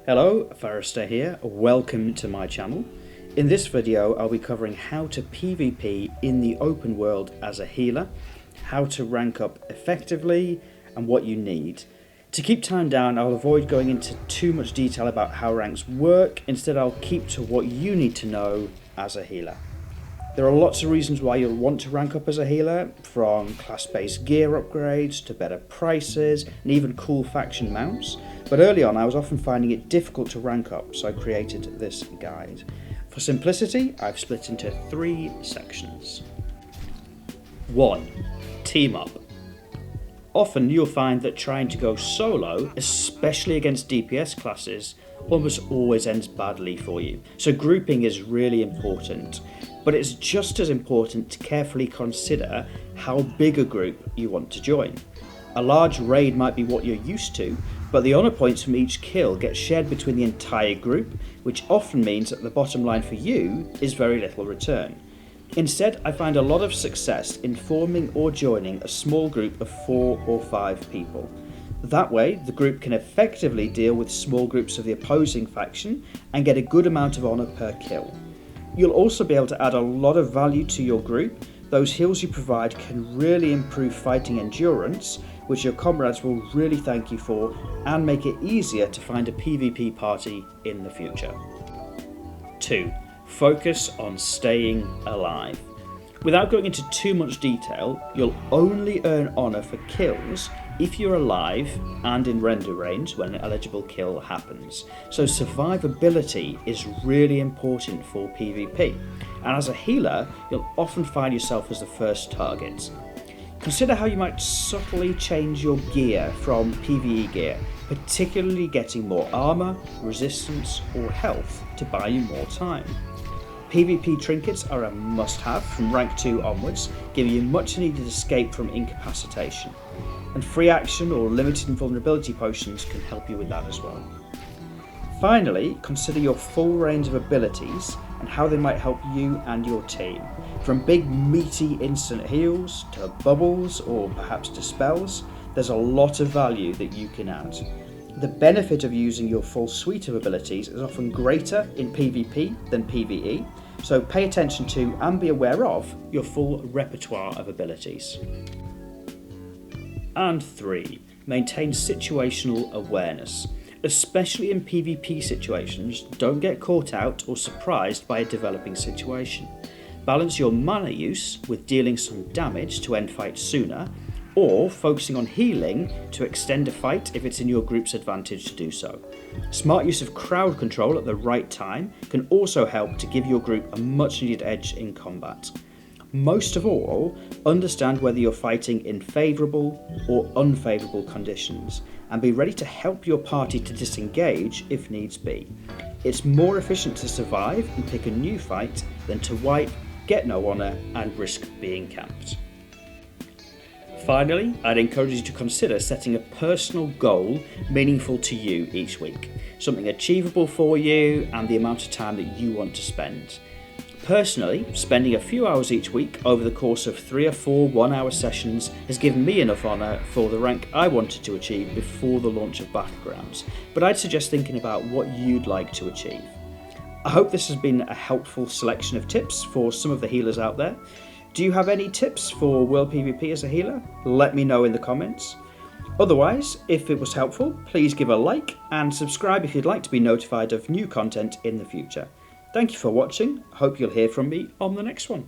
Hello, Forrester here, welcome to my channel. In this video I'll be covering how to PvP in the open world as a healer, how to rank up effectively and what you need. To keep time down I'll avoid going into too much detail about how ranks work, instead I'll keep to what you need to know as a healer. There are lots of reasons why you'll want to rank up as a healer, from class-based gear upgrades to better prices and even cool faction mounts. But early on I was often finding it difficult to rank up, so I created this guide. For simplicity, I've split into 3 sections. 1. Team up. Often you'll find that trying to go solo, especially against DPS classes, almost always ends badly for you. So grouping is really important. But it's just as important to carefully consider how big a group you want to join. A large raid might be what you're used to, but the honour points from each kill get shared between the entire group, which often means that the bottom line for you is very little return. Instead, I find a lot of success in forming or joining a small group of 4 or 5 people. That way, the group can effectively deal with small groups of the opposing faction and get a good amount of honour per kill. You'll also be able to add a lot of value to your group. Those heals you provide can really improve fighting endurance, which your comrades will really thank you for, and make it easier to find a PvP party in the future. 2. Focus on staying alive. Without going into too much detail, you'll only earn honour for kills if you're alive and in render range when an eligible kill happens. So survivability is really important for PvP, and as a healer you'll often find yourself as the first target. Consider how you might subtly change your gear from PvE gear, particularly getting more armour, resistance or health to buy you more time. PvP trinkets are a must-have from rank 2 onwards, giving you much needed escape from incapacitation. And free action or limited invulnerability potions can help you with that as well. Finally, consider your full range of abilities and how they might help you and your team. From big meaty instant heals to bubbles or perhaps dispels, there's a lot of value that you can add. The benefit of using your full suite of abilities is often greater in PvP than PvE, so pay attention to and be aware of your full repertoire of abilities. And 3. Maintain situational awareness. Especially in PvP situations, don't get caught out or surprised by a developing situation. Balance your mana use with dealing some damage to end fights sooner, or focusing on healing to extend a fight if it's in your group's advantage to do so. Smart use of crowd control at the right time can also help to give your group a much needed edge in combat. Most of all, understand whether you're fighting in favourable or unfavourable conditions, and be ready to help your party to disengage if needs be. It's more efficient to survive and pick a new fight than to wipe, get no honour and risk being camped. Finally, I'd encourage you to consider setting a personal goal meaningful to you each week, something achievable for you and the amount of time that you want to spend. Personally, spending a few hours each week over the course of 3 or 4 1-hour sessions has given me enough honour for the rank I wanted to achieve before the launch of Battlegrounds, but I'd suggest thinking about what you'd like to achieve. I hope this has been a helpful selection of tips for some of the healers out there. Do you have any tips for World PvP as a healer? Let me know in the comments. Otherwise, if it was helpful, please give a like and subscribe if you'd like to be notified of new content in the future. Thank you for watching. I hope you'll hear from me on the next one.